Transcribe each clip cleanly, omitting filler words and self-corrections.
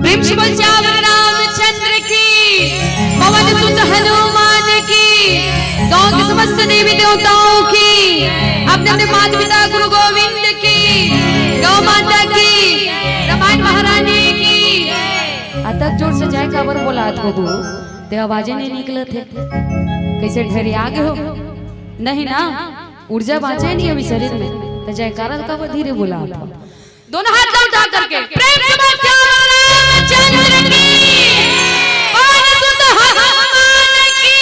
प्रेम से बोल श्यावर रामचंद्र की, पवन सुत हनुमान की, गांव के समस्त देवी देवताओं की, अपने अपने माता पिता गुरु गोविंद की, गौ माता की, रामायण महारानी की। अतक जोर से जाए काबर बोला बाबू, ते आवाजें नहीं निकले थे, कैसे ठहरे आगे हो नहीं ना, ऊर्जा बाँचे नहीं अभी शरीर में, तो जयकारा कब धीरे बोला था। दोनों हाथ उठा करके प्रेम से बोल रामचंद्र की, पवन सुत हनुमान की।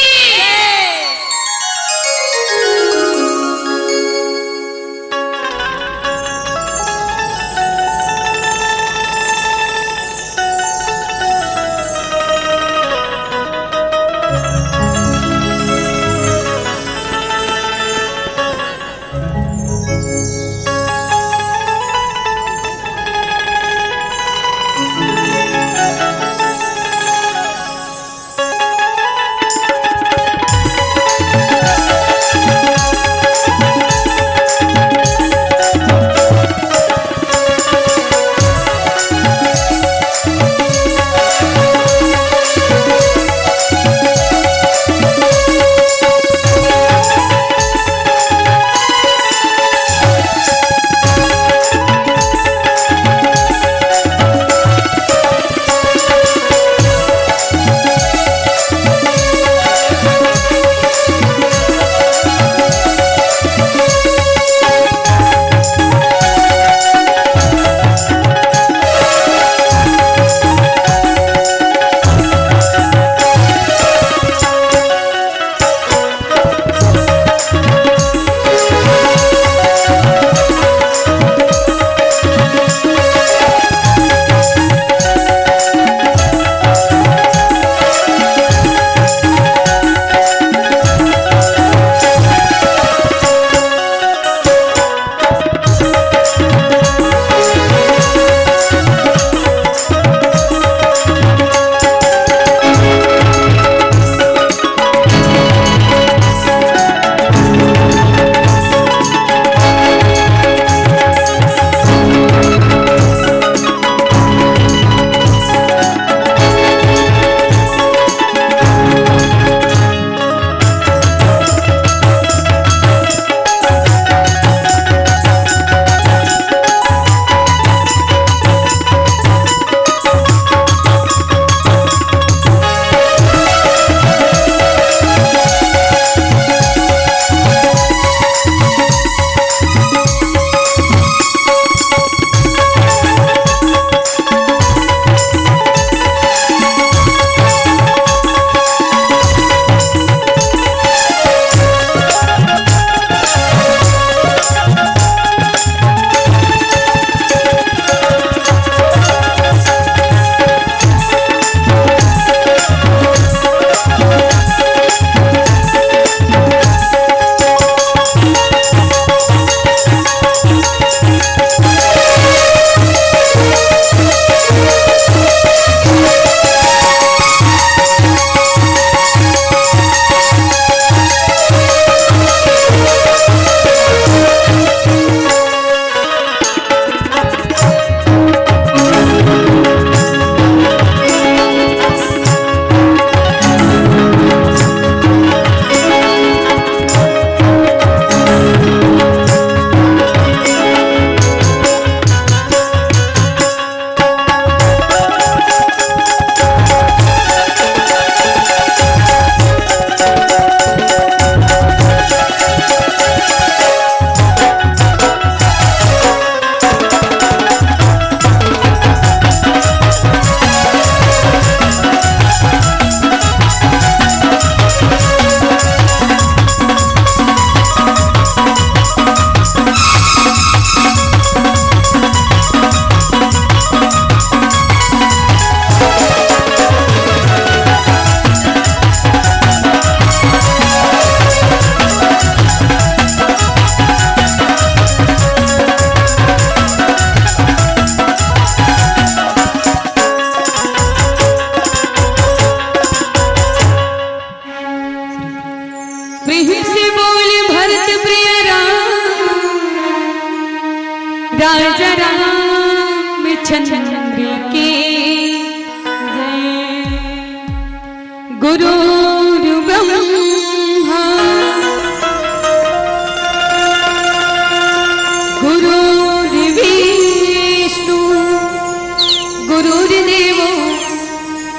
गुरुर्देवो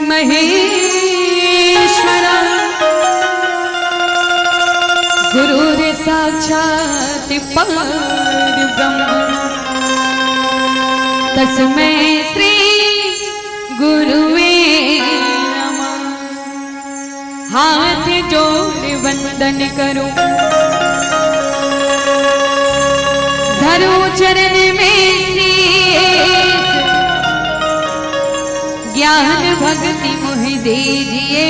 महेश्वरा गुरुर् साक्षात् परब्रह्म तस्मै श्री गुरुवे नमः। हाथ जोड़ वंदन करो धरो चरण में शीश ज्ञान भक्ति मोह दीजिए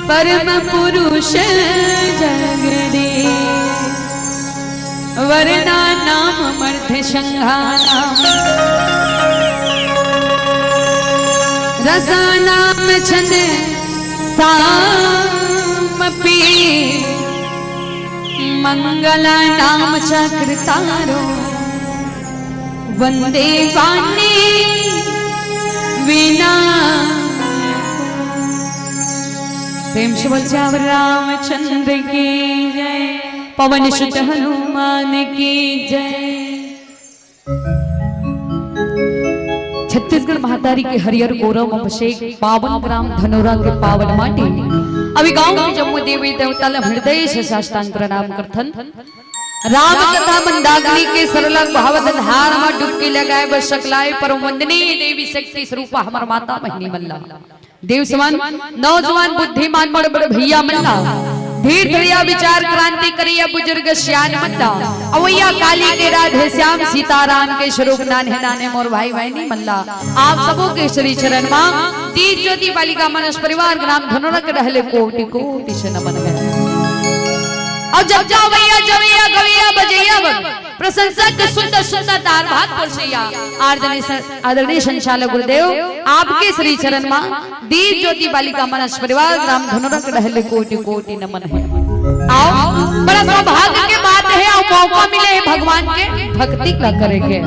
परम पुरुष जगदे वरना नाम मर्थ संघानाम रसा नाम छंद साम पी मंगला नाम चक्र तारो वंदे वाणी विना प्रेम से बोल जाओ रामचंद्र की जय पवन सुत हनुमान की जय। छत्तीसगढ़ महातारी के हरियर गौरव अभिषेक पावन ग्राम धनोरा के पावन माटी अभी गांव में जम्मू देवी देवता हृदय से साष्टांग प्रणाम करथन। राम कथा मंदाकिनी के सरल भावत धार में डुबकी लगाए बस सकलाए परम वंदनीय देवी शक्ति स्वरूपा हमर माता महीनी मल्ला देव समान नौजवान बुद्धिमान बड़ बड़ भैया मल्ला धीर धैर्य विचार क्रांति करिया बुजुर्ग श्यान मल्ला अवैया काली के राधे श्याम सीताराम के स्वरूप नाने नाने मोर भाई बहनी मल्ला आप सबों के श्री चरण मां तीज ज्योति बालिका मानस परिवार ग्राम धनोरा के रहले कोटि कोटि से नमन है। और जब जाओ भैया जवैया गवैया बजैया बन प्रशंसा के सुंदर सुंदर तार भात परसैया आदरणीय संचालक गुरुदेव आपके श्री चरण मां दीप ज्योति बालिका मानस परिवार ग्राम धनोरा के रहले कोटि कोटि नमन है। आओ बड़ा सौभाग्य के बात है और मौका मिले है भगवान के भक्ति का करेंगे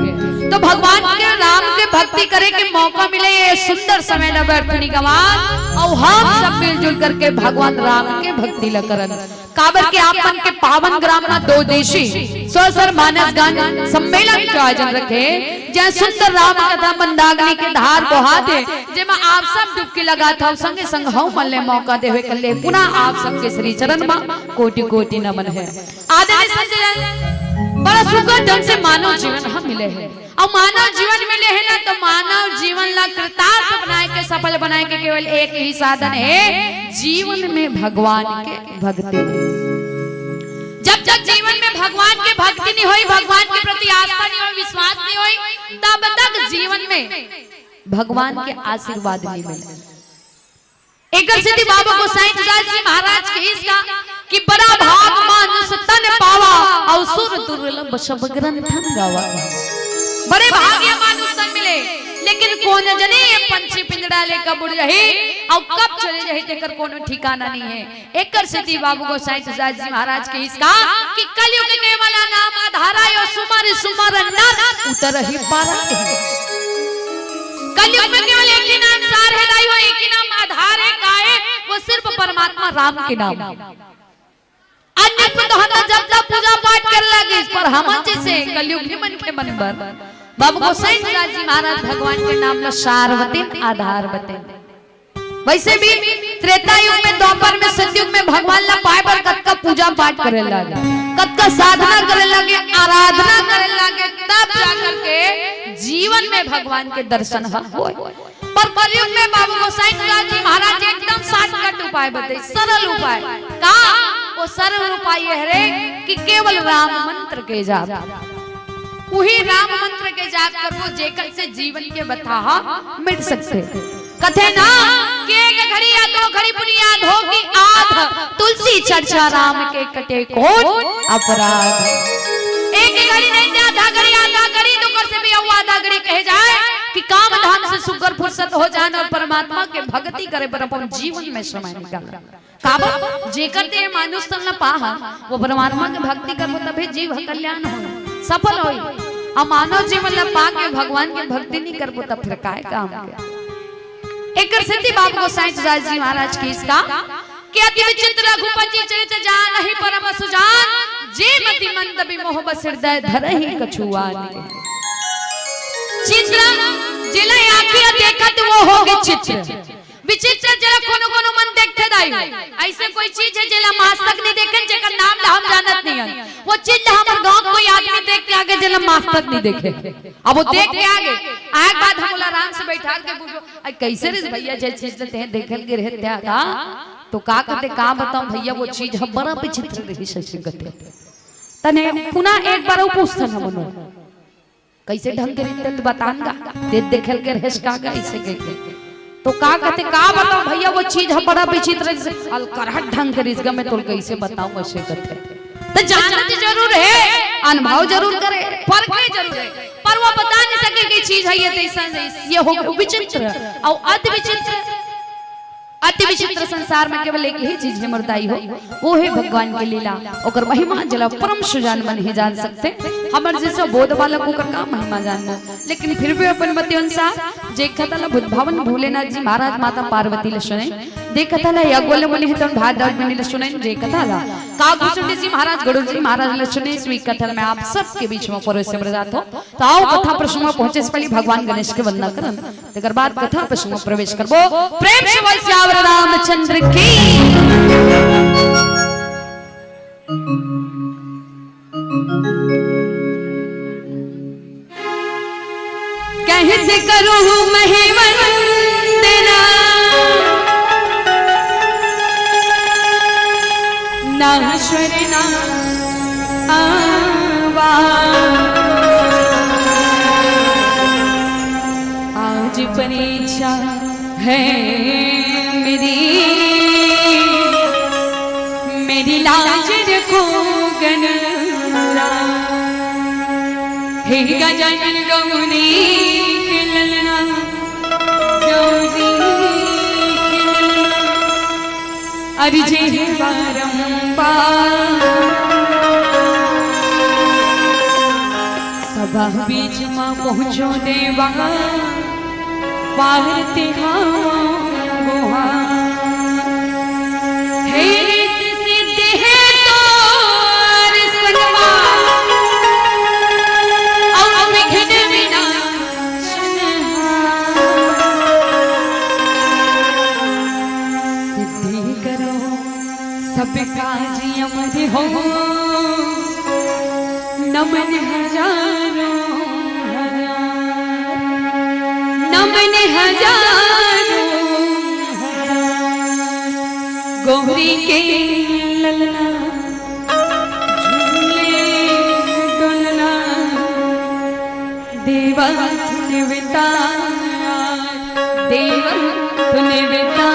तो भगवान के नाम के भक्ति करे के मौका मिले ये सुंदर समय न बैठनी गवान और हम सब मिलजुल करके भगवान राम के भक्ति ला करन काबर के आपन के पावन ग्राम ना दो देशी स्वसर मानस गान सम्मेलन का आयोजन रखे जय सुंदर राम कथा मंदाकिनी के धार बहा दे जेमा आप सब डुबकी लगा था संगे संग हम मल्ले मौका देवे कल्ले पुनः आप सबके श्री चरण में कोटि कोटि नमन है। आदरणीय संजय बड़ा सुखद ढंग से मानव जीवन हम मिले हैं और मानव जीवन मिले है ना तो मानव जीवन ला कृतार्थ बनाए के सफल बनाए के केवल एक ही साधन है जीवन में भगवान के भक्ति। जब तक जीवन में भगवान के भक्ति नहीं हुई भगवान के प्रति आस्था नहीं हुई विश्वास नहीं हुई तब तक जीवन में भगवान के आशीर्वाद नहीं मिले। एक सिद्धि बाबा गोसाई तुलसी जी महाराज के इसका कि बड़ा भाग मानुष तन पावा और सुर दुर्लभ सब ग्रंथन गावा बड़े भाग्य मानुष तन मिले लेकिन कौन जने पंछी पिंजड़ा ले कब उड़ रही और कब चले रही तेकर कोनो ठिकाना नहीं है। एक सिद्धि बाबू गोसाई तुलसी जी महाराज के इसका कि कलयुग के वाला नाम आधारा यो सुमर सुमर नर उतर ही पारा कलयुग में केवल एक ही नाम सार है दाई वो एक ही नाम आधार है का है वो सिर्फ परमात्मा राम के नाम अन्य तो हता जब तक पूजा पाठ कर लगे पर हम जैसे कलयुग के मन के मन पर बाबू गोसाई जी महाराज भगवान के नाम ला सारवतीन आधार बते। वैसे भी त्रेता युग में द्वापर में सतयुग में भगवान ला पाए पर कत का पूजा पाठ करे लगे कत का साधना करे लगे आराधना करे लगे तब जाकर के जीवन में भगवान के दर्शन होए। पर कलयुग में बाबू गोसाई जी महाराज एकदम शॉर्टकट उपाय बताए सरल उपाय का वो सरल उपाय है कि केवल राम मंत्र के जाप वही राम मंत्र के जाप करो जेकर से जीवन के बथाहा मिट सकते कथे ना कि एक घड़ी या दो घड़ी बुनियाद हो कि आध तुलसी चर्चा राम के कटे कोट अपराध एक घड़ी नहीं आधा घड़ी तो कर से भी आधा घड़ी कहे जाए कि काम धाम से सुगर फुर्सत हो जाए और परमात्मा के भक्ति करे पर अपन जीवन में समय निकाल काबा जेकर ते मानुष तन पाहा वो परमात्मा के भक्ति करबो तबे जीव कल्याण हो सफल होई और मानव जीवन ला पा के भगवान के भक्ति नहीं करबो तब फिर काय काम के। एक सिद्धि बाबू गोसाई जी महाराज की इसका कि अति विचित्र रघुपति चरित जान ही परम सुजान जे मति मंद विमोह बस हृदय धरहि कछुआन चित्र जिला आखिया देखत वो होगे चित्र विचित्र जरा कोनो कोनो मन देखते दाई ऐसे कोई चीज है जेला मास तक नहीं देखे जेकर नाम हम जानत नहीं है वो चीज हमर गांव कोई आदमी देख के आगे जेला मास तक नहीं देखे अब वो देख के आगे आए बाद हम आराम से बैठा के पूछो कैसे रे भैया जे चीज लेते हैं देखल के रहते का तो का कहते का बताऊं भैया वो चीज हम बड़ा विचित्र रही सच्ची कहते तने पुनः एक बार वो पूछथन हमनो कैसे ढंग के रीते तो बताऊंगा देखल के रहस का ऐसे के तो का कहते का बताऊं भैया वो चीज हम बड़ा विचित्र अलकरहट ढंग के रिश्ता में तो कैसे बताऊं ऐसे कहते तो जानत जरूर है अनुभव जरूर करे फर्क है जरूर है पर वो बता नहीं सके कि चीज है ये ऐसा ये हो विचित्र और अति विचित्र संसार में केवल एक ही चीज है मर्दाई हो वो है भगवान की लीला ओकर महिमा जला परम सुजान मन ही जान सकते हमर जैसा बोध बालक को का महिमा जानबो लेकिन फिर भी अपन मत अनुसार देखतला बुद्ध भवन भोलेनाथ जी महाराज माता पार्वती ले सुने देखतला यज्ञ मुनि हितन भाद्रव मुनि ले सुने देखतला कागुसुंडी जी महाराज गरुड़ जी महाराज ले सुने स्वी कथन में आप सबके बीच में परोसे प्रदात हो तो आओ कथा प्रसंग में पहुंचे से पहले भगवान गणेश के वंदना करन तकर बाद कथा प्रसंग में प्रवेश करबो प्रेम से बोल श्यावर रामचंद्र की कैसे करूं महिवंदना नाश्वर ना आवा आज परीक्षा है मेरी लाज रखो गणरा हे गजानन गौरी के ललना गौरी अरिजे बारंबार सभा बीच मां पहुंचो देवा पारते हाँ सब काजी अमर हो नमन हजारों नमन हजारों गौरी के ललना झूले डोलना देवा निविता देवा निविता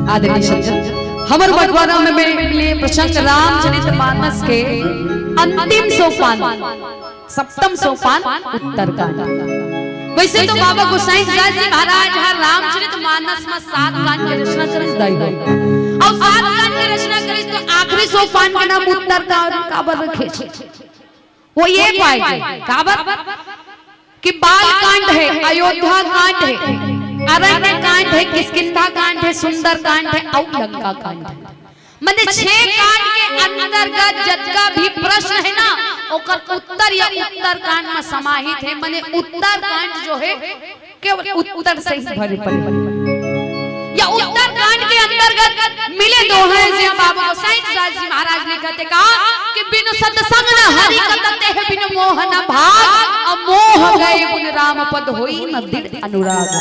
आदरणीय सज्जन, हमर बंटवारा में मिले प्रसंग रामचरितमानस के अंतिम सोपान, सप्तम सोपान उत्तरकांड। वैसे तो बाबा गोसाई जी महाराज हर रामचरितमानस में 7 कांड की रचना करिस दाई और 7 कांड की रचना करिस तो आखिरी सोपान का नाम उत्तरकांड काबर रखे छे। वो ये पाए काबर कि बाल कांड है, अयोध्या कांड है, अरण्य कांड है, किष्किंधा कांड है, सुंदर कांड है और लंका कांड है। माने 6 कांड के अंतर्गत जतका भी प्रश्न है ना ओकर उत्तर या उत्तर कांड में समाहित है। माने उत्तर कांड जो है केवल उत्तर से ही भरे पड़े या उत्तर कांड के अंतर्गत मिले दोहे से बाबा गोसाई जी महाराज ने कहते कहा कि बिनु सत्संग न हरि कतते है बिनु मोह न भाग अब मोह गए बिनु राम पद होई न दृढ़ अनुराग।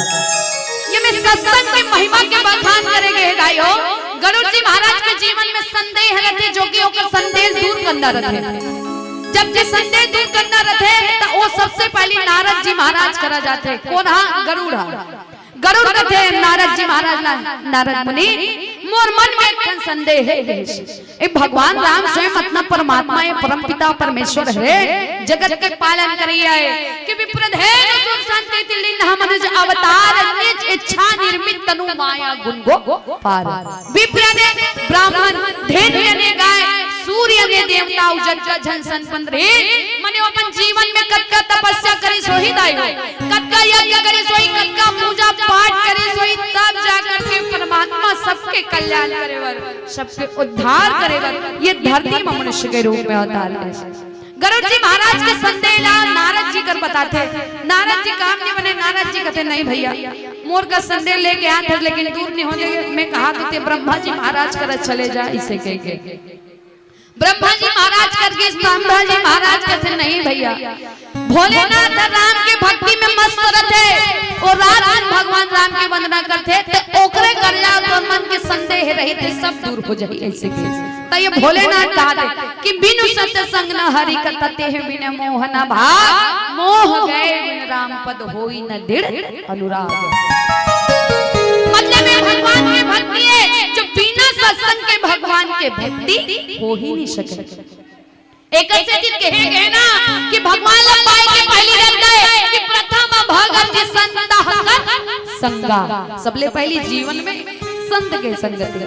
ये मैं सत्संग की महिमा के बखान करेंगे भाइयों। गरुड़ जी महाराज के जीवन में संदेह रहते जो कि ओकर संदेह दूर करना रहते। जब जे संदेह दूर करना रहते तो वो सबसे पहले नारद जी महाराज करा जाते। कौन हा? गरुड़ हा। गरुड़ कहते नारद जी महाराज ला नारद मुनि मोर मन में संदेह है ए भगवान राम स्वयं अपना परमात्मा है, परम पिता परमेश्वर है, जगत के पालन करिया है कि विप्रधेन सुर शांति लिन मनुज अवतार निज इच्छा निर्मित तनु माया गुण गो पार। विप्र ने ब्राह्मण, धेनु ने गाय, सूर्य ने देवता जग जन संपन्न रे माने अपन जीवन में कतका तपस्या करी सोही दाई, कतका यज्ञ करी सोही, कतका पूजा पाठ करी सोही, तब जाकर के परमात्मा सबके कल्याण करेवर, सबके उद्धार करेवर ये धरती में मनुष्य के रूप में अवतार है। गरुड़ जी महाराज के संदेह ला नारद जी कर बताते। नारद जी काम नहीं बने। नारद जी कहते नहीं भैया मोर का संदेह लेके आए थे लेकिन दूर नहीं हो जाएगा। मैं कहा तो ब्रह्मा जी महाराज कर चले जा इसे कह के ब्रह्मा जी महाराज करके ब्रह्मा जी महाराज कहते नहीं भैया भोलेनाथ राम के भक्ति में मस्त रहते और रात दिन भगवान राम की वंदना करते तो ओकरे कर जा तो मन के संदेह रहते सब दूर हो जाए ऐसे के। तो ये भोलेनाथ कहा दे कि बिनु सत्संग न हरि कतते है बिनु मोह न भाग मोह गए बिनु राम पद होई न दृढ़ अनुराग। मतलब में भगवान के भक्ति है जो बिना सत्संग के भगवान के भक्ति हो ही नहीं सके। एक ऐसे चीज कहे गए ना कि भगवान लंबाई के पहली रहता है कि प्रथम भगत जी संत हकर संगा। सबले पहली जीवन में संत के संगति।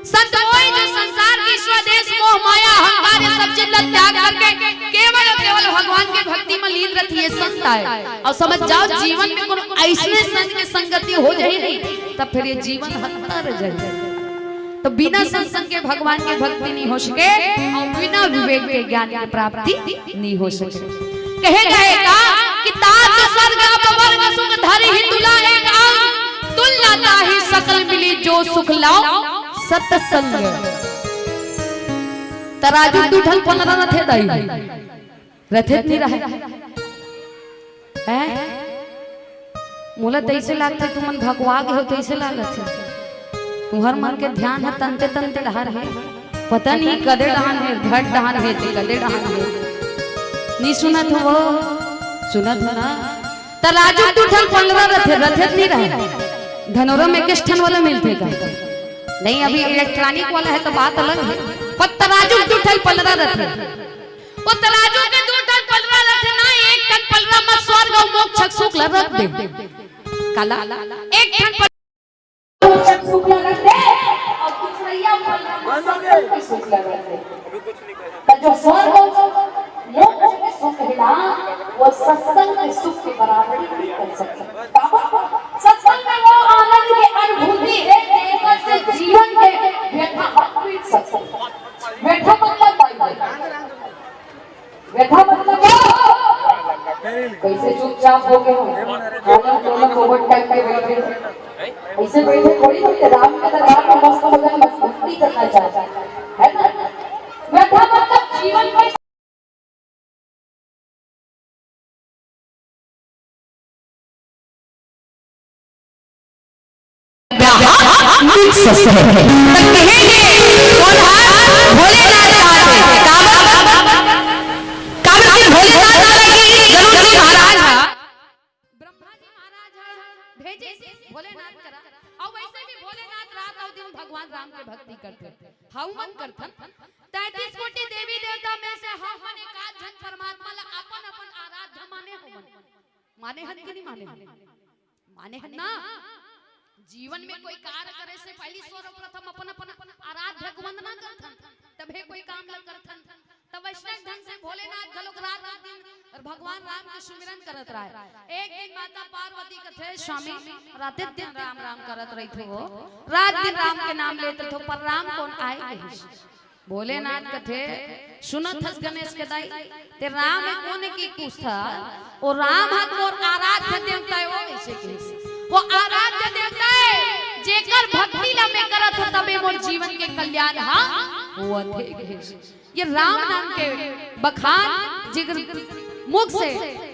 संत वही जो संसार की स्वदेश मोह माया अहंकार सब चीज त्याग करके केवल और केवल भगवान के भक्ति में लीन रहती है संत आए। और समझ जाओ जीवन में कोनो ऐसे संत की संगति हो जाए नहीं तब फिर ये जीवन हत्ता रह जाए। तो बिना सत्संग के भगवान की भक्ति नहीं हो सके और बिना विवेक के ज्ञान की प्राप्ति नहीं हो सके। कहे गएगा कि तात स्वर्ग अपवर्ग सुख धरि हिंदुला एक अंग तुल लाता ही सकल मिली जो सुख लाओ सत्संग। तराजू टूटल पलरा न थे दाई रथे नहीं रहे हैं मोला तैसे लागते तुमन भगवा गए हो तैसे लागत है तुम्हार मन के ध्यान है तंते तंते डहार है पता नहीं कदे डहान है घट डहान है कदे डहान है नहीं सुनत हो सुनत हो ना तराजू टूटल पलरा रथे रथे नहीं रहे धनोरा में किस ठन वाला मिलते का नहीं अभी इलेक्ट्रॉनिक वाला है तो बात अलग है। पर तराजू टूटल पलरा रथे वो तराजू के टूटल पलरा रथे ना एक टन पलरा में स्वर्ग और मोक्ष सुख रख दे काला एक टन सुख रख दे और दूसरा पलरा सुख रख दे। जो स्वर्ग और मोक्ष के सुख है ना वो सत्संग के सुख के बराबर नहीं कर सकता। सत्संग में वो आनंद की अनुभूति है से जीवन के व्यथा हट पीट सकता। व्यथा मतलब व्यथा मतलब कैसे चुपचाप हो गए हो खाना दोनों कोवट टाइप के बैठे ऐसे बैठे थोड़ी होते राम के दरबार में मस्त हो गए मस्ती करना चाहता है ना। व्यथा मतलब जीवन में कहेंगे कौन है भोलेनाथ काबर भोलेनाथ की गरुड़ जी महाराज ब्रह्मा जी महाराज भेजे भोलेनाथ करा। और वैसे भी भोलेनाथ रात और दिन भगवान राम के भक्ति करते हवन करथन। 33 कोटि देवी देवता में से हवन एकाध जन परमात्मा ला अपन अपन आराध्य माने हवन। माने हन कि नहीं माने हन? माने हन ना। जीवन में कोई कार्य करे से पहले सर्वप्रथम अपन अपन आराध्य को वंदना करथन, तबे कोई काम ल करथन। तब वैष्णव ढंग से भोलेनाथ गलोक रात और दिन और भगवान राम के सुमिरन करत रहे। एक दिन माता पार्वती कथे स्वामी रात दिन राम राम करत रही थे, वो रात दिन राम के नाम लेते थे, पर राम कौन आए कहीं। भोलेनाथ कथे सुनत हस गणेश के दाई ते राम है कोने की पूछता, वो राम हाथ मोर आराध्य देवता है, वो ऐसे कैसे वो आराध्य देवता है जेकर भक्ति ला में करत हो तबे मोर जीवन के कल्याण हां वो थे। ये राम नाम के बखान जिगर मुख से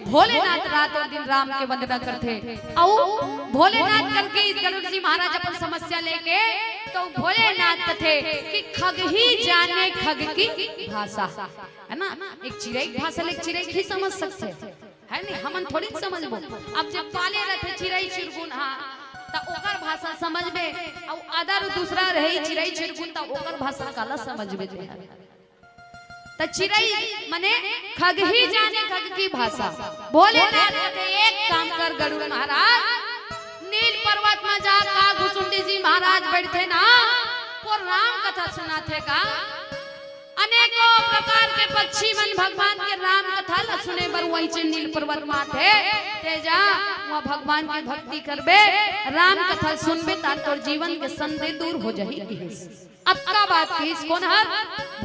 भोलेनाथ रात और दिन राम के वंदना करते। और भोलेनाथ करके इस गरुड़ जी महाराज अपन समस्या लेके तो भोलेनाथ कथे कि खग ही जाने खग की भाषा, है ना। एक चिड़ै की भाषा ले चिड़ै ही समझ सकते है नहीं, हमन थोड़ी समझबो। अब जब पाले रहते चिड़ै चिरगुन हां त ओकर भाषा समझबे, और अदर दूसरा रही चिड़ै चिरगुन त ओकर भाषा काला समझबे। त चिड़ै माने खग ही जाने खग की भाषा। भोलेनाथ कहते एक काम कर गरुड़ महाराज, नील पर्वत में जा का घुसुंडी जी महाराज बैठे ना वो राम कथा सुनाते का। अनेकों प्रकार के पक्षी मन भगवान के राम कथा ला सुने बर वही नील पर्वत माथे ते जा वहां भगवान की भक्ति करबे, राम कथा सुनबे तार तोर जीवन के संदेह दूर हो जाही। अब का बात की कौन है?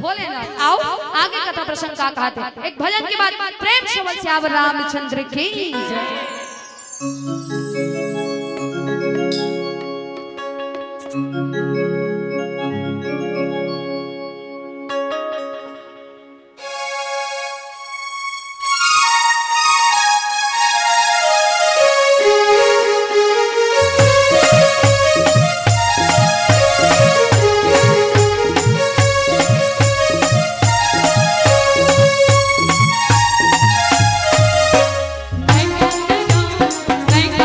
भोलेनाथ। आओ आगे कथा प्रसंग का कहते एक भजन के बाद प्रेम श्रवण श्याम रामचंद्र की जय। Thank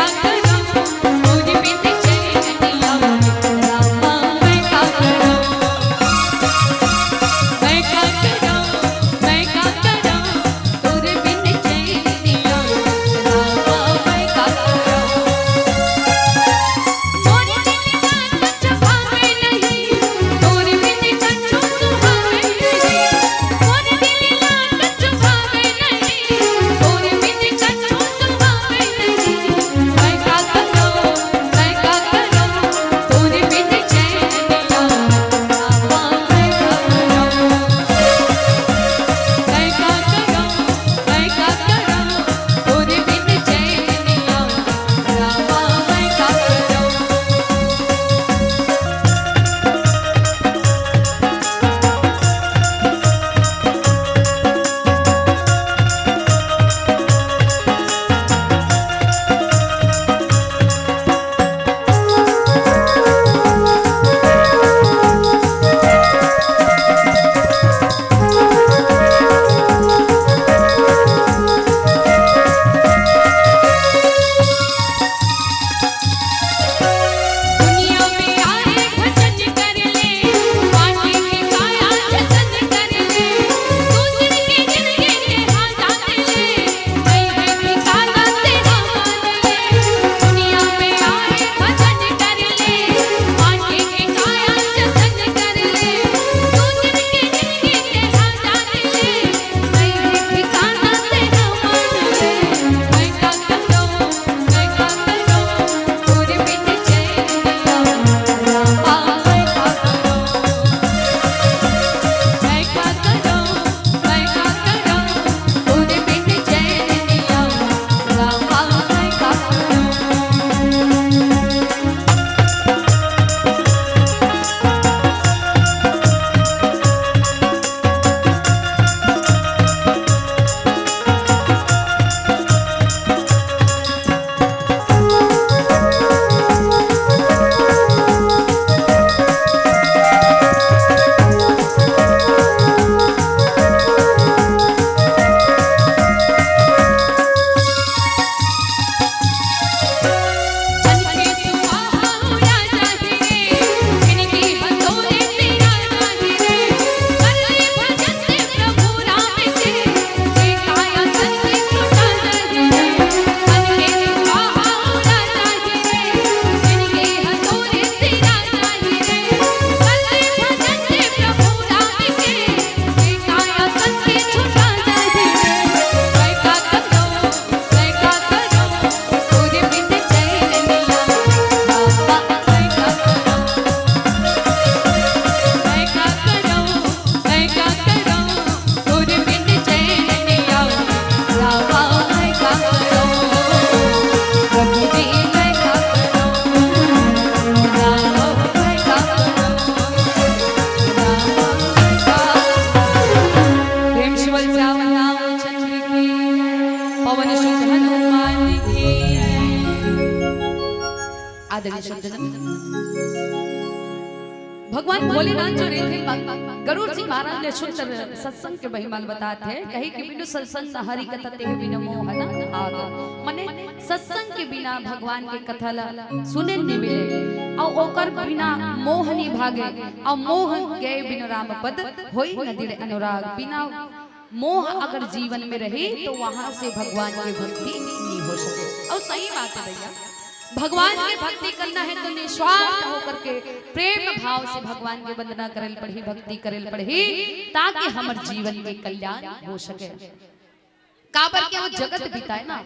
आदरणीय सज्जन, भगवान भोलेनाथ जो रहे थे गरुड़ जी महाराज ने सुंदर सत्संग के महिमा बताते हैं, कही कि बिनु सत्संग हरि कथा ते बिनु मोहन आग, माने सत्संग के बिना भगवान के कथा सुने नहीं मिले और ओकर बिना मोह नहीं भागे और मोह गए बिनु राम पद होई न दिल अनुराग। बिना मोह अगर जीवन में रहे तो वहां से भगवान की भक्ति नहीं हो सके। और सही बात है भैया, भगवान की भक्ति करना है तो निस्वार्थ होकर के प्रेम भाव से भगवान की वंदना करल पढ़ी, भक्ति करल पढ़ी, ताकि हमारे जीवन में कल्याण हो सके। काबर के वो जगत बिताए ना,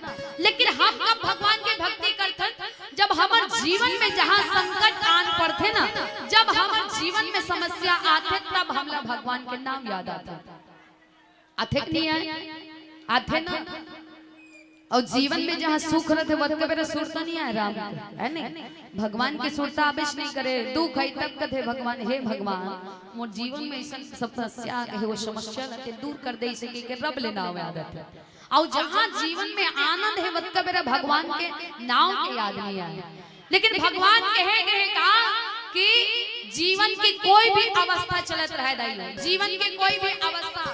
लेकिन हम कब भगवान की भक्ति करते जब हमारे जीवन में जहाँ संकट आन पड़ते ना, जब हमारे जीवन में समस्या आते तब हमला भगवान के नाम याद आता। आथे नहीं आते ना, और जीवन में जहाँ सुख रहते वह कबे सुरता नहीं आए राम है नहीं, भगवान की सुरता आवेश नहीं करे। दुख है तब कथे भगवान हे भगवान मोर जीवन में ऐसा समस्या है, वो समस्या रहते दूर कर दे इसे के रब लेना हुआ आदत है। और जहाँ जीवन में आनंद है वह कबे भगवान के नाम के याद नहीं आए। लेकिन भगवान कहे गए कहा कि जीवन की कोई भी अवस्था चलत रहे दाई, जीवन की कोई भी अवस्था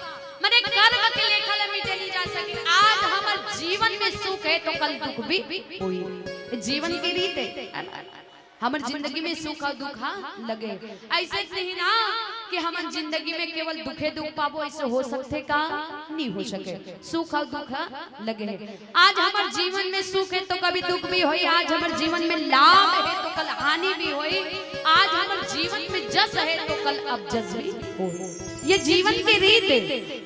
मने कर्म के लेखा मिटे नहीं जा सके। आज हमारे जीवन में सुख है तो कल दुख भी हुई, जीवन की रीत है। हमारे जिंदगी में सुख और दुख लगे, ऐसे नहीं ना कि हमारे जिंदगी में केवल दुखे दुख पाबो, ऐसे हो सकते का नहीं हो सके। सुख और दुख लगे। आज हमारे जीवन में सुख है तो कभी दुख भी होई, आज हमारे जीवन में लाभ है तो कल हानि भी होई, आज हमारे जीवन में जस है तो कल अबजस भी होई। ये जीवन की रीत है।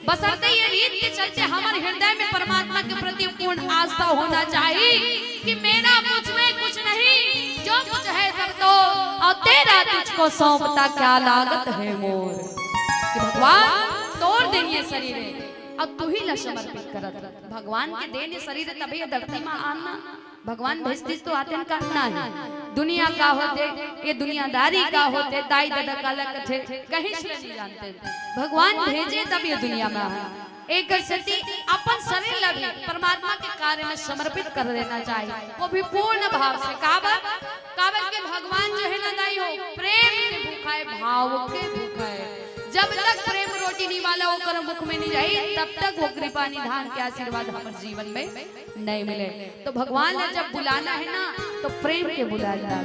बसरते ये रीत के चलते हमारे हृदय में परमात्मा के प्रति पूर्ण आस्था होना चाहिए कि मेरा मुझ में कुछ नहीं, जो कुछ है सब तो और तेरा तुझको सौंपता क्या लागत है मोर। कि भगवान तोड़ देंगे शरीर और तू ही ला समर्पित करत। भगवान के देने शरीर तभी धरती में आना, भगवान भेजती तो आते करना है। दुनिया का होते ये दुनियादारी का होते, दाई दादा का लग थे कहीं से नहीं जानते। भगवान भेजे तब ये दुनिया में है। एक स्थिति अपन शरीर लगी परमात्मा के कार्य में समर्पित कर देना चाहिए, वो भी पूर्ण भाव से। काबर काबर के भगवान जो है ना दाई हो प्रेम के भूखा है, भाव के भूखा है। जब तक प्रेम रोटी नहीं वाला होकर मुख में नहीं रही तब तक वो कृपा निधान के आशीर्वाद हमारे जीवन में नहीं मिले। तो भगवान ने जब बुलाना है ना तो प्रेम के बुलाना,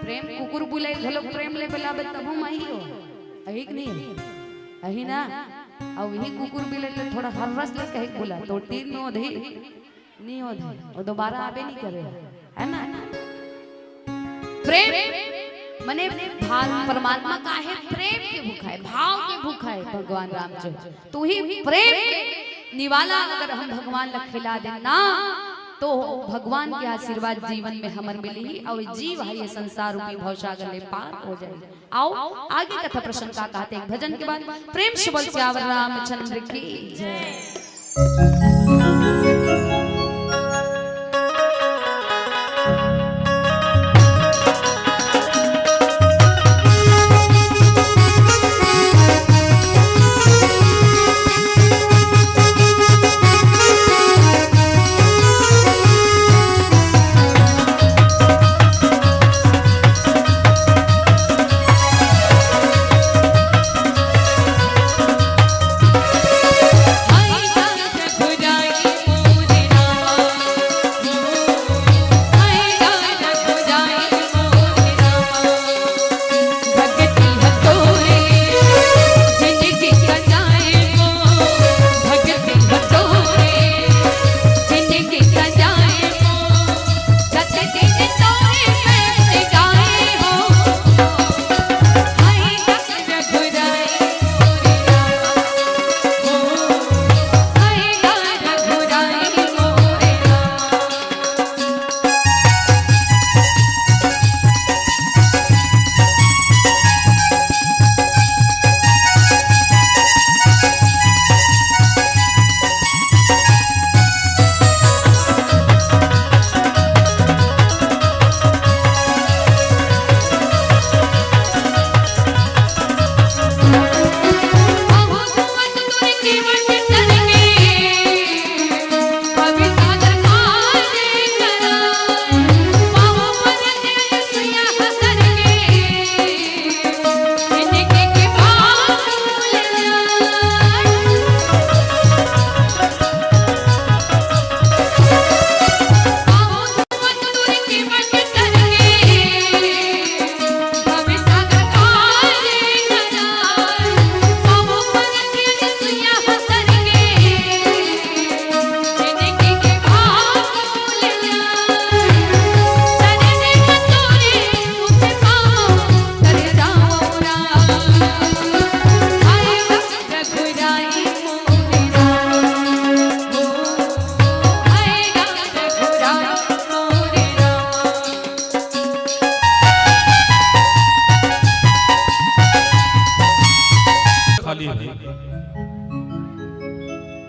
प्रेम कुकुर बुलाए घलो प्रेम ले बुलावे तब हम आई हो अहिक नहीं अही ना। और यही कुकुर बिले तो थोड़ा हर रस ले कहे बुला तो तीन नो दे नहीं हो दे और दोबारा आवे नहीं करे है ना। प्रेम मने भाव परमात्मा का है, प्रेम के भूखा है, भाव के भूखा है भगवान राम जो। तू ही प्रेम के निवाला अगर हम भगवान ला खिला देना तो भगवान के आशीर्वाद जीवन में हमर मिली और जीव है ये संसार रूपी भवसागर में पार हो जाए। आओ आगे कथा प्रसंग का कहते हैं भजन के बाद प्रेम से बोल सियावर रामचंद्र की जय। Hey,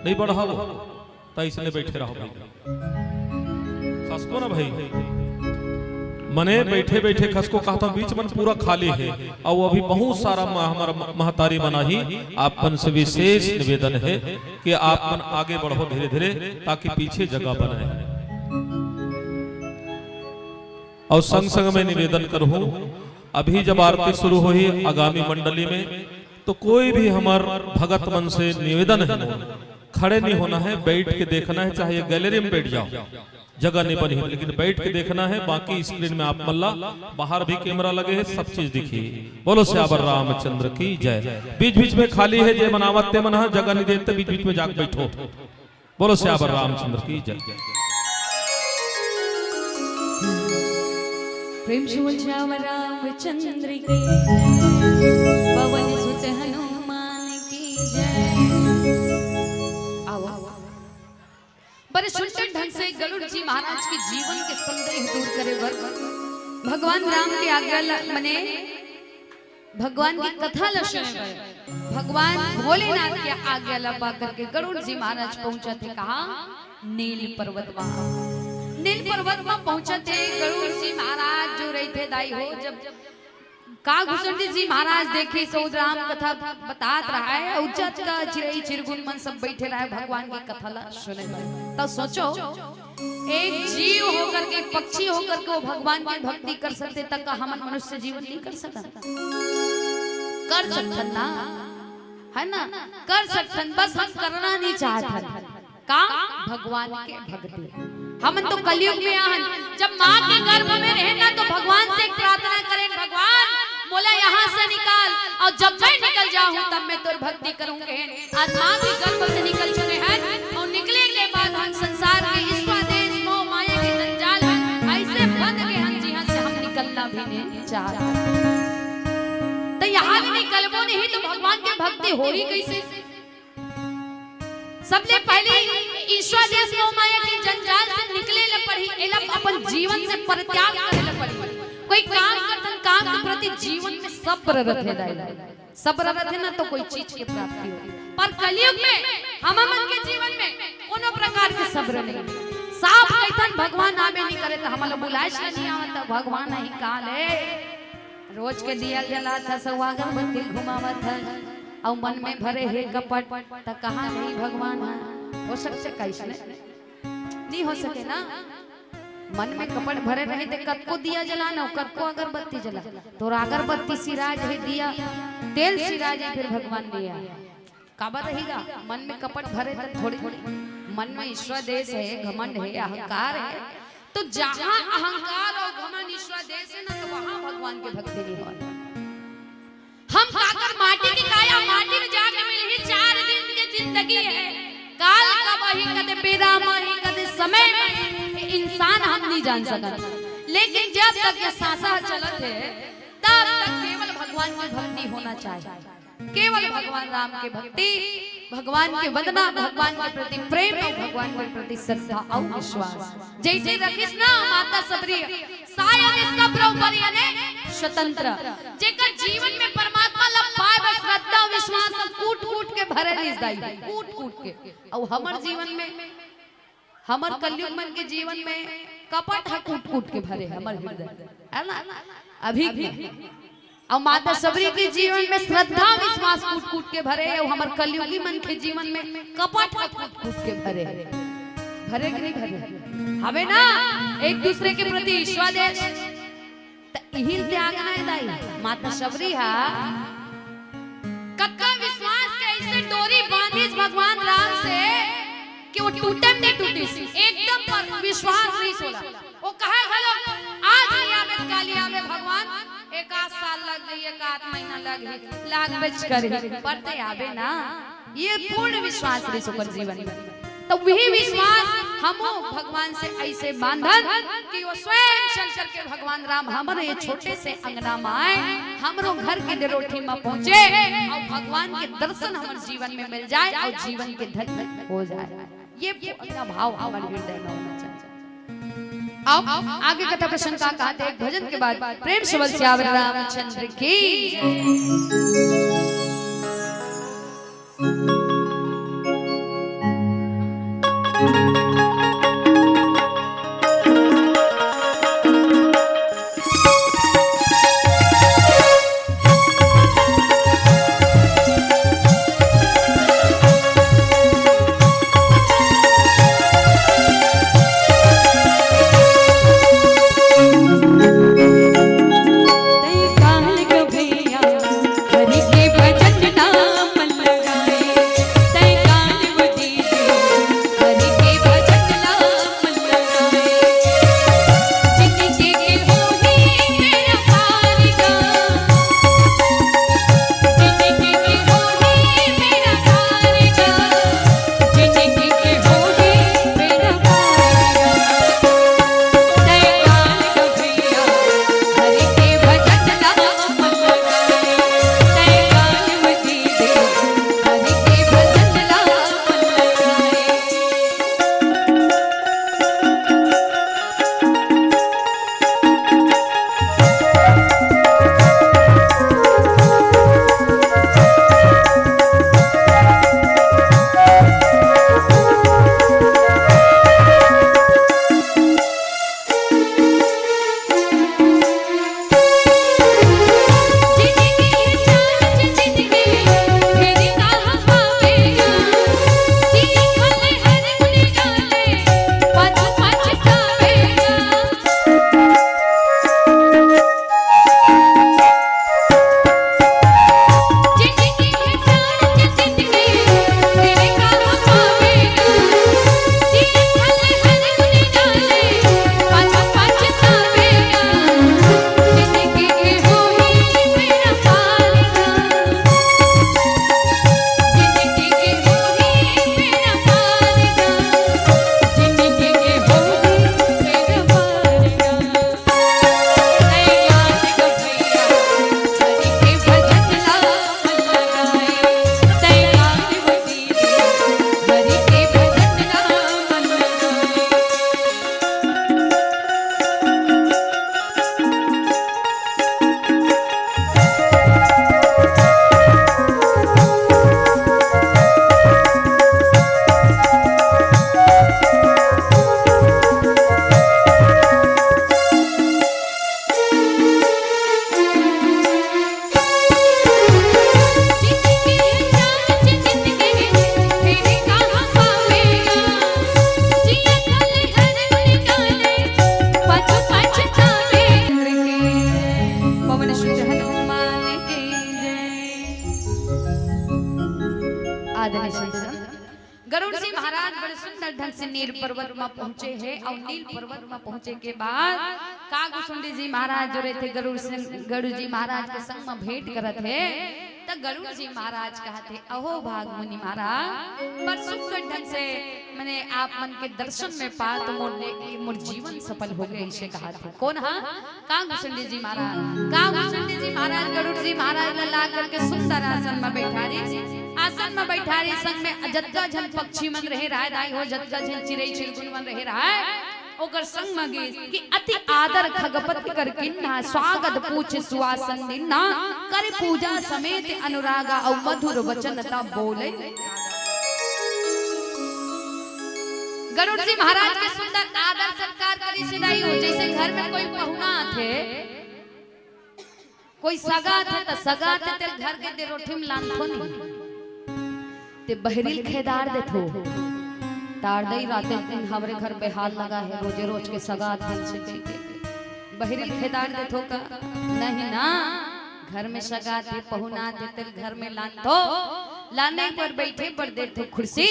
नहीं बढ़ाओ तो इसने बैठे रहो भाई खसको ना भाई मने बैठे बैठे खसको कहता बीच मन पूरा खाली है और वो अभी बहुत सारा हमारा महतारी बना ही आपन से विशेष निवेदन है कि आपन आगे बढ़ो धीरे धीरे ताकि पीछे जगह बनाए। और संग संग में निवेदन करूं अभी जब आरती शुरू हुई आगामी मंडली में तो कोई भी हमार भगत मन से निवेदन है खड़े नहीं होना है, बैठ के देखना है, चाहे गैलरी में बैठ जाओ जगह नहीं बनी है लेकिन बैठ के देखना है। बाकी स्क्रीन में आप मल्ला बाहर भी कैमरा लगे हैं, सब चीज दिखी। बोलो श्यावर रामचंद्र की जय। बीच बीच में खाली है जय मनावते मना जगह नहीं देते बीच बीच में जाके बैठो। बोलो श्यावर रामचंद्र की जय। प्रेम से बोल श्यावर रामचंद्र की पवन सुत हनुमान की जय। पर सुंदर ढंग से गरुड़ जी महाराज के जीवन के संदेह दूर करे वर भगवान राम के आज्ञा मने भगवान की कथा सुने भगवान भोलेनाथ के आज्ञा लपा करके गरुड़ जी महाराज पहुंचा थे कहा नील पर्वत वहां। नील पर्वत में पहुंचा थे गरुड़ जी महाराज जो रहे थे दाई हो जब कागभूषण जी महाराज देखे सौद राम कथा बतात रहा है उज्जत का चिरई चिरगुन मन सब बैठे रहा है भगवान की कथा ला सुने। तो सोचो एक जीव होकर के पक्षी होकर के वो भगवान की भक्ति कर सकते तक हम मनुष्य जीवन नहीं कर सकता। कर सकते ना है ना, कर सकते बस हम करना नहीं चाहते का भगवान के भक्ति। हम तो कलयुग में आहन जब माँ के गर्भ में रहना तो भगवान से प्रार्थना करें भगवान बोला यहाँ से निकाल और जब मैं निकल जाऊं तब मैं तोर भक्ति करूंगे। आज माँ के गर्भ से निकल चुके हैं और निकले के बाद हम संसार के इस देश मोह माया के जंजाल में ऐसे बंद गए हम जहाँ से हम निकलना भी नहीं चाहते। तो यहाँ भी निकलबो नहीं तो भगवान की भक्ति हो ही कैसे। सबसे पहले ईश्वर देश मोह माया के जंजाल से निकले ल पड़ी एला अपन जीवन से परित्याग करे ल पड़ी। कोई काम करतन काम के प्रति जीवन में सब्र रखे दाई सब्र रखे ना तो कोई चीज की प्राप्ति हो। पर कलयुग में हम मन के जीवन में कोनो प्रकार के सब्र नहीं। साफ कहतन भगवान आवे नहीं करे तो हमला बुलाए नहीं आवत भगवान ही काल है। रोज के दिया जला था सवागर बत्ती घुमावत है और मन में भरे है कपट त कहां नहीं भगवान है। हो सकते कैसे नहीं हो सके ना। मन में कपट भरे रहे थे कद को दिया जलाना कद को अगरबत्ती जला तो अगरबत्ती सिराज है दिया तेल सिराज है फिर भगवान दिया काबा रहेगा। मन में कपट भरे थे थोड़ी थोड़ी मन में ईश्वर देश है घमंड है अहंकार है तो जहां अहंकार और घमंड ईश्वर देश है ना तो वहां भगवान की भक्ति नहीं हो। हम काकर माटी की काया माटी में जाके मिली 4 दिन की जिंदगी है काल का वही कदे बेरा माही कदे समय में इंसान हम नहीं जान सका। लेकिन जब तक ये सांसा चलत है तब तक केवल भगवान की भक्ति होना चाहिए। केवल भगवान राम की भक्ति भगवान के वंदना भगवान के प्रति प्रेम और भगवान के प्रति श्रद्धा और विश्वास। जैसे रखिस ना माता सबरी शायद सब्र परियने स्वतंत्र जेकर जीवन में परमात्मा ला पाए बस श्रद्धा विश्वास कूट कूट के भरे रिस दाई कूट कूट के। और हमर जीवन में हमर कलयुग मन के जीवन में कपट है कूट कूट के भरे हमर हृदय है ना अभी भी। और माता सबरी के जीवन में श्रद्धा विश्वास कूट कूट के भरे और हमर कलयुगी मन के जीवन में कपट है कूट कूट के भरे भरे कि नहीं भरे हवे ना एक दूसरे के प्रति ईश्वर देश यही त्याग ना दाई माता सबरी हा कक्का विश्वास के ऐसे डोरी बांधी भगवान राम से कि वो टूटे नहीं टूटी सी एकदम पर विश्वास नहीं सोला। वो कहा हेलो आज आवे काली आवे भगवान एक आध साल लग गई एक आध महीना लग गई लाग बेच कर पड़ते आवे ना ये पूर्ण विश्वास रे सुकर जीवन में। तो वही विश्वास हम भगवान से ऐसे बांधन कि वो स्वयं चल करके भगवान राम हमारे ये छोटे से अंगना में आए हमरो घर के डेरोठी में पहुंचे और भगवान के दर्शन हमारे जीवन में मिल जाए और जीवन के धन्य हो जाए। ये अपना भाव हमारे हृदय में होना चाहिए। आओ आगे कथा प्रसंग का कहते एक भजन के बाद प्रेम से बोल श्यावर रामचंद्र की। सुंदर ढंग से नील पर्वत में पहुंचे हैं और नील पर्वत में पहुंचे के बाद कागभूषुंडी जी महाराज जो रहे थे गरुड़ जी महाराज के संग में भेंट करत है तो गरुड़ जी महाराज कहते अहो भाग मुनि महाराज पर सुंदर ढंग से मैंने आप मन के दर्शन में पा तो मोर जीवन सफल हो गए इसे कहा थे कौन हाँ कागभूषुंडी जी महाराज गरुड़ जी महाराज ला करके सुंदर आसन में बैठा रही आसन में बैठा रही संग में जतका झन पक्षी मन रहे राय दाई हो जतका झन चिड़ै चिरगुन मन रहे राय ओकर संग में गे कि अति आदर खगपति कर किन्ना स्वागत पूछ सुवासन दिन्ना कर पूजा समेत अनुरागा और मधुर वचन ता बोले गरुड़ जी महाराज के सुंदर आदर सत्कार करी सिदाई हो जैसे घर में कोई पहुना थे कोई सगा थे तो सगा थे तेल घर के दे रोटी में लानथो नहीं ते बहरील खेदार दे थो तार दई राते दिन हमरे घर पे हाल लगा है रोजे रोज के सगा धन से के बहरील खेदार दे थो का नहीं ना घर में सगा थे पहुना थे तेल घर में लानथो लाने पर बैठे पर दे थो कुर्सी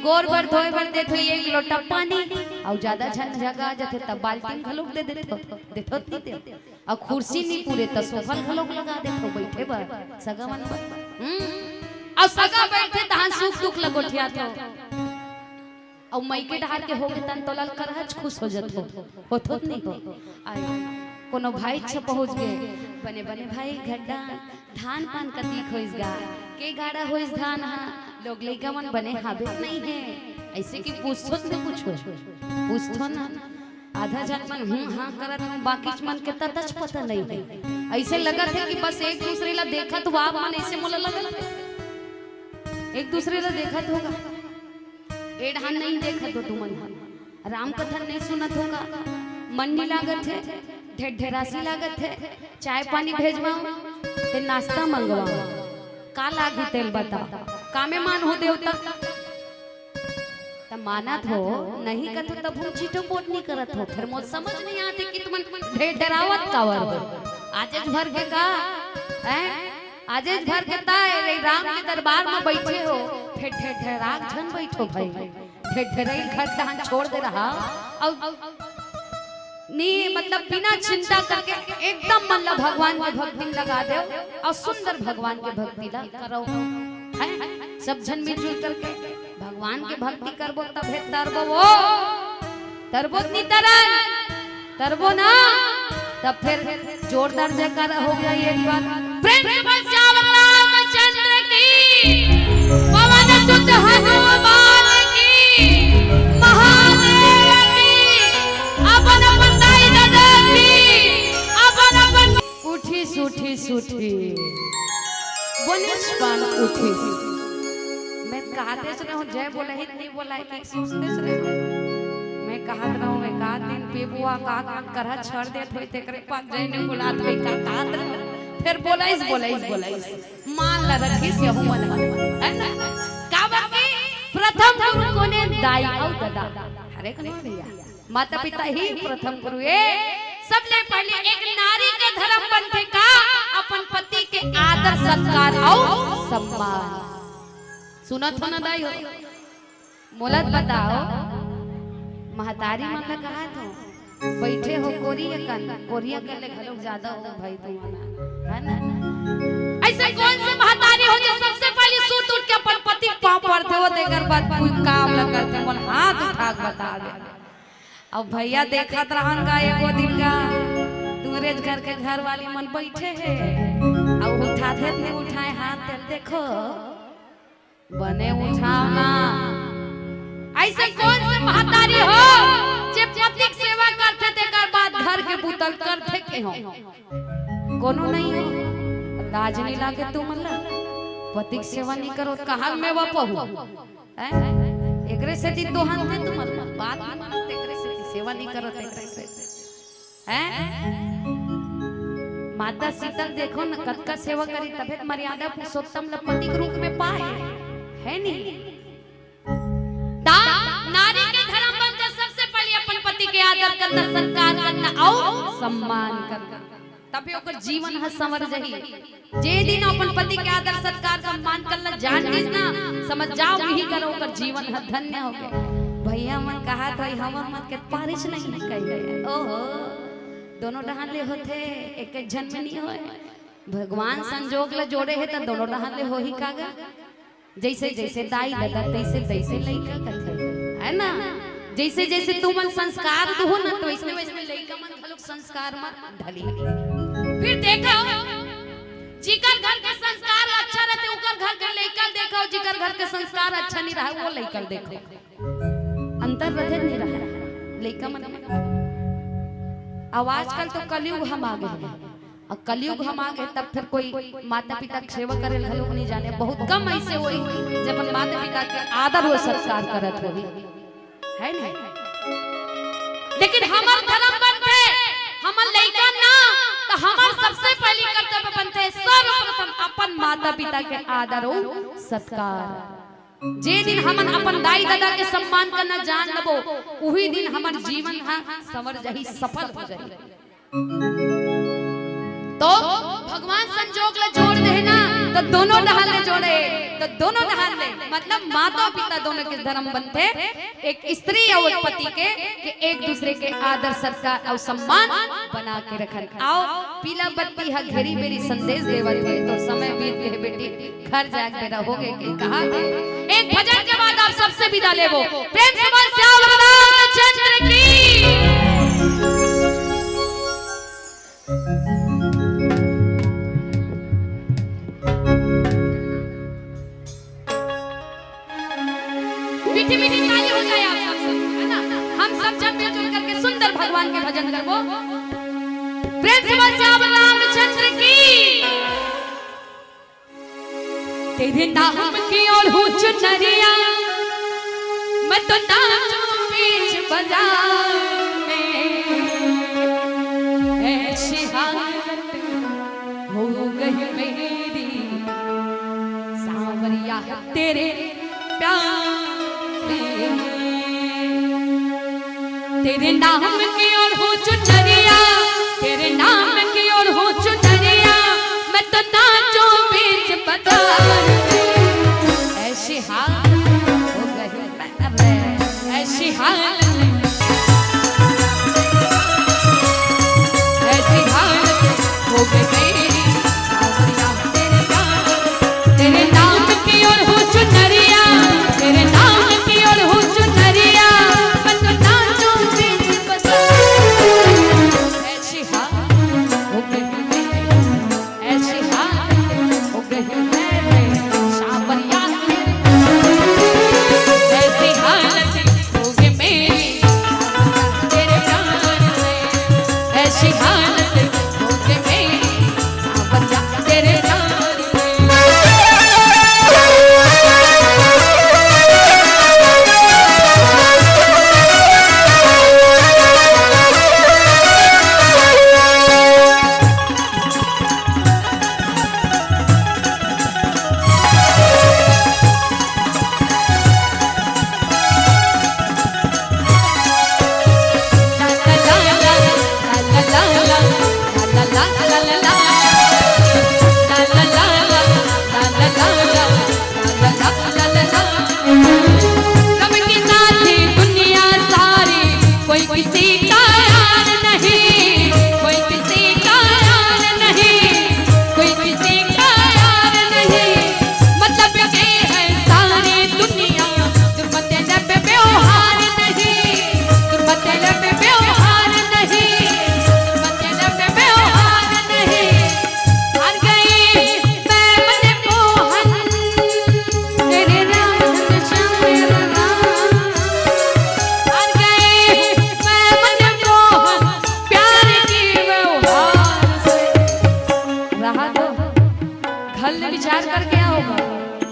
गोर भर धोए भर दे थो एक लोटा पानी और ज्यादा झन जगह जथे तब बाल्टी घलोक दे देथो और कुर्सी नहीं पूरे त सोफा घलोक लगा देथो बैठे बर सगा मन पर और सगा बैठे तहां सुख दुख लगोठिया तो और मायके ढार के होगे तन तोलल करहज खुश हो जत होत नहीं हो आई कोनो भाई छ पहुंच गए बने बने भाई गड्ढा धान पान कतीक होइस गा के गाड़ा होइस धान हा लोग लइका मन बने हाबे नहीं है ऐसे कि पूछतो न पूछतो ना आधा जन मन हां करत बाकी मन के ततच पता नहीं है ऐसे लगत है कि बस एक दूसरे ला देखत वा मन ऐसे मोला लगल एक दूसरे ला देखत होगा एढ़ान नहीं देखत हो तुमन राम कथन नहीं सुनत होगा मन नहीं लागत है ढेढेरासी लागत है चाय पानी भेजवाओ ते नाश्ता मंगवाओ का लागी तेल बता कामे मान हो देवता त मानत हो नहीं कथो तब हम चीटो पोट नहीं करत हो फिर मोर समझ नहीं आते कि तुमन ढेढेरावत कावर आज भर के का हैं आज भर के ताए राम के दरबार में बैठे हो फिर ढेढेराक झन बैठो भाई ढेढेरई घर धान छोड़ दे रहा और नी मतलब बिना चिंता करके एकदम मन ला भगवान की भक्ति लगा दे और सुंदर भगवान की भक्ति ला करो है सब जन मिलजुल करके भगवान की भक्ति करबो तब है तरबो वो तरबो नहीं तरन तरबो ना तब फिर जोरदार जयकारा हो गया एक बार प्रेम से श्याम रामचंद्र की पवन सुत हनुमान की महादेव की अपन बताई दादा की अपन उठी सूठी वनिष्पान उठी मैं कहते से रहूं जय बोला ही नहीं बोला है कि सोचते से रहूं मैं कहत रहूं मैं का दिन पेबुआ का करह छड़ देत होई तेकरे पास जय ने बुलात होई का कहत फिर बोलाइस मान ल रखी से हूं मन है ना काबर के प्रथम गुरु कोने दाई औ दादा हरे कने भैया माता पिता ही प्रथम गुरु है सबसे पहले एक नारी के धर्म पंथे का अपन पति के आदर सत्कार और सम्मान सुनत हो ना दाई हो मोलत बताओ महतारी मन ने कहा तो बैठे हो कोरिया कर ले घलोक ज्यादा हो भाई तुम्हारा है ना ऐसे कौन से महतारी हो जो सबसे पहले सूत उठ के अपन पति पांव पड़ते हो देकर बाद कोई काम न करते मन हाथ उठा के बता दे अब भैया देखत रहंगा एगो दिन का दूरेज घर के घर वाली मन बैठे है अब उठाते नहीं उठाए हाथ तेल देखो बने उठाओ ना ऐसे कौन से महतारी हो जे पति की सेवा करते तेकर बाद घर के बुतल करते के हो कोनो नहीं हो लाज नहीं लागे तू मतलब पति की सेवा नहीं करो कहल में वपहु हैं एकरे से दी दोहन थे तुम बात मानते एकरे से सेवा नहीं करो एकरे से हैं माता सीता देखो न कद का सेवा करी तबे मर्यादा पुरुषोत्तम पति के रूप में पाए है नहीं नारी के धर्म बनता सबसे पहले अपन पति के आदर करना सत्कार करना और सम्मान करना तभी ओकर जीवन ह संवर जही जे दिन अपन पति के आदर सत्कार सम्मान करना जान लीज ना समझ जाओ यही करो ओकर जीवन ह धन्य हो गए भैया मन कहा था हम मत के बारिश नहीं कही ओहो दोनों डहान ले होते एक एक जन में नहीं होए भगवान संजोग ले जोड़े है तो दोनों डहान ले हो ही कागा जैसे जैसे दाई दादा तैसे तैसे लइका कथे है ना जैसे जैसे तू मन संस्कार दो ना तो इसमें वैसे लइका मन खलुक संस्कार में ढली फिर देखो जिकर घर के संस्कार अच्छा रहते उकर घर के लइका देखो जिकर घर के संस्कार अच्छा नहीं रहा वो लइका देखो अंतर रहते नहीं रहा लइका मन आवाज कल तो कलयुग हम आ गए और कलयुग हम आ गए तब फिर कोई माता पिता की सेवा करे लोग नहीं जाने बहुत कम ऐसे होई जब माता पिता के आदर व सत्कार करत होई है नहीं लेकिन हमार धर्म बनते हमर लइका ना तो हमार सबसे पहली कर्तव्य बनते सर्वप्रथम अपन माता पिता के आदर व सत्कार जे दिन हमन अपन दाई दादा के सम्मान करना जान लबो वही दिन हमार जीवन हा समर जाही सफल हो जाही तो भगवान संजोग ले जोड़ दे ना तो दोनों डहाल ले जोड़े तो दोनों डहाल ले मतलब माता पिता दोनों के धर्म बनते एक स्त्री और एक पति के कि एक दूसरे के आदर सत्कार और सम्मान बना के रखन आओ पीला बत्ती हा घेरी मेरी संदेश देवत है तो समय बीत गए बेटी घर जाग के रहोगे कि कहा एक भजन के बाद आप सबसे विदा लेवो प्रेम से बोल श्याम रामचंद्र की मीठी मीठी ताली हो जाए आप सब है ना हम सब जब मिलजुल करके सुंदर भगवान के भजन करबो प्रेम से बोल श्याम रामचंद्र की तेरे नाम की और हूँ चुनरिया मैं तो नाचूं बीच बाजार में ऐसी हालत हो गई मेरी सांवरिया तेरे प्यार तेरे नाम की और हूँ चुनरिया तेरे नाम की और हूँ चुनरिया मैं तो नाचूं बीच बाजार ऐसी हालत हो गई ऐसी हालत ऐसी हालत हो गई मेरी सांवरिया तेरे प्यार तेरे नाम की और हूँ चुनरिया तेरे नाम की और हूँ चुनरिया मैं तो नाचूं बीच बाजार ऐसी हालत हो गई मेरी ऐसी हालत हो गई मेरी सांवरिया ऐसी हालत हो गई मेरी तेरे प्यार में ऐसी हालत हो गई मेरी सांवरिया तेरे प्यार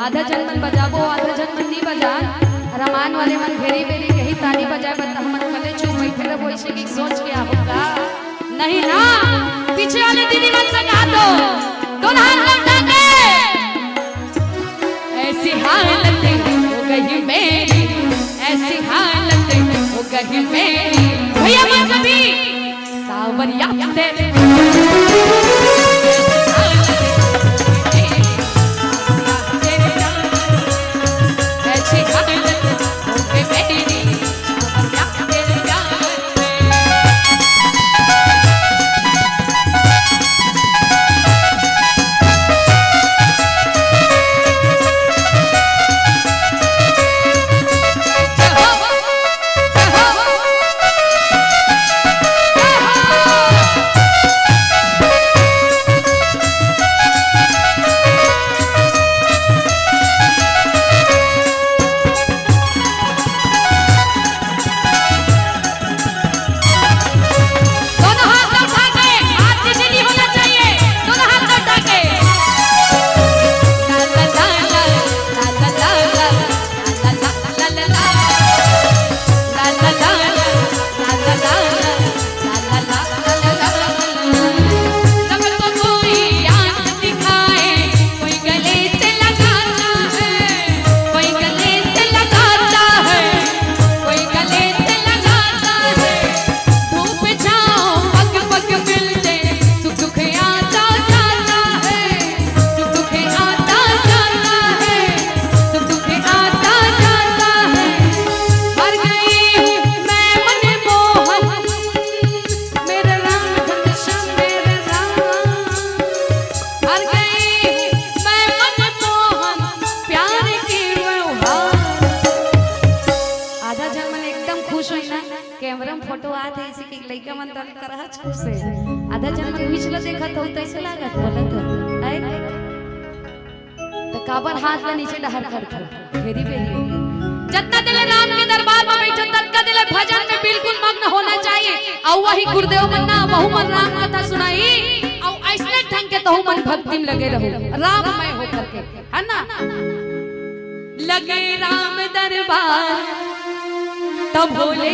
आधा जन्मन बजाबो आधा जन्मन नहीं बजा रमान वाले मन घेरी बेरी यही ताली बजाए बता मन कले चुप बैठे रहो ऐसे की सोच के होगा नहीं ना पीछे वाले दीदी मन से कहा दोनों हाथ लगा के ऐसी हालत हो गई मेरी ऐसी हालत हो गई मेरी भैया मैं कभी सावरिया तेरे ऐसी हालत हो गई मेरी का मन दर्द कर रहा छू से आधा जन्म पिछला देखा तो तैसे लागत बोलत है तो काबर हाथ में नीचे डहर कर घेरी बेरी जितना दिल राम के दरबार में बैठो तत्का दिल भजन में बिल्कुल मग्न होना चाहिए और वही गुरुदेव मन्ना बहु मन राम कथा सुनाई और ऐसे ढंग के तहु मन भक्ति में लगे रहो राममय होकर के है ना लगे राम दरबार तब बोले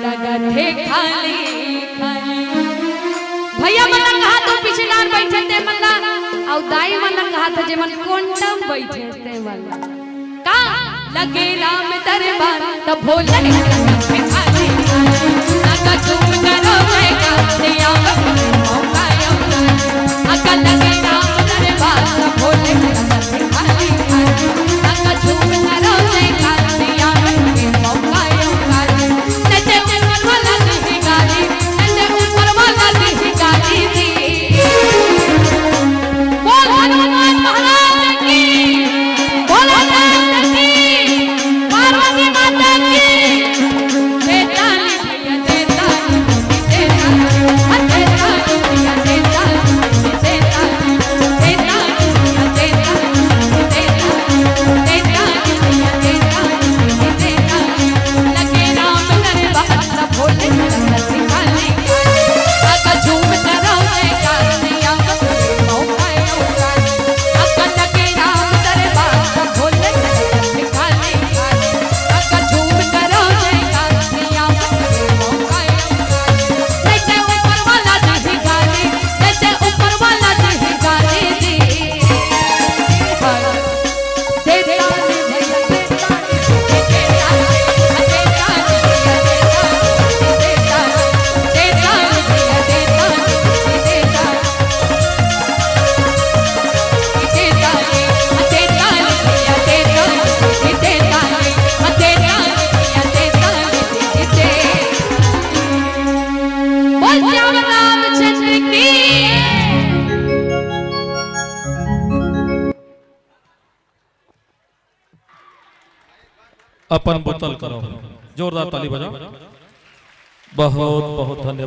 लगा थे खाली खाली भैया मन्ना कहा तो पीछे डाल बैठे थे मन्ना और दाई मन्ना कहा था जे मन कोंटम बैठे थे वाला का लगे राम दरबार तब बोले लगा थे खाली लगा चुप करो मैं गाते मौका अकल लगे राम दरबार तब बोले लगा थे खाली लगा चुप करो मैं गाते मौका नचे ऊपर वाला दी गाली नचे ऊपर वाला दी गाली दी बोल हनुमान महाराज की बोल हनुमान की पार्वती माता की देताली भैया देताली देताली भैया देताली देताली देताली भैया देताली देताली भैया देताली देताली लगे राम दरबार तब भोले लगा सिखाली आका झूम करो मैं गानिया मौका आका लगे राम दरबार तब भोले लगा सिखाली आका झूम करो मैं गानिया मौका नचे ऊपर वाला दी गाली नचे ऊपर वाला दी गाली दी देताली भैया रामचंद्र की अपन बोतल करो जोरदार ताली बजाओ बहुत बहुत धन्यवाद।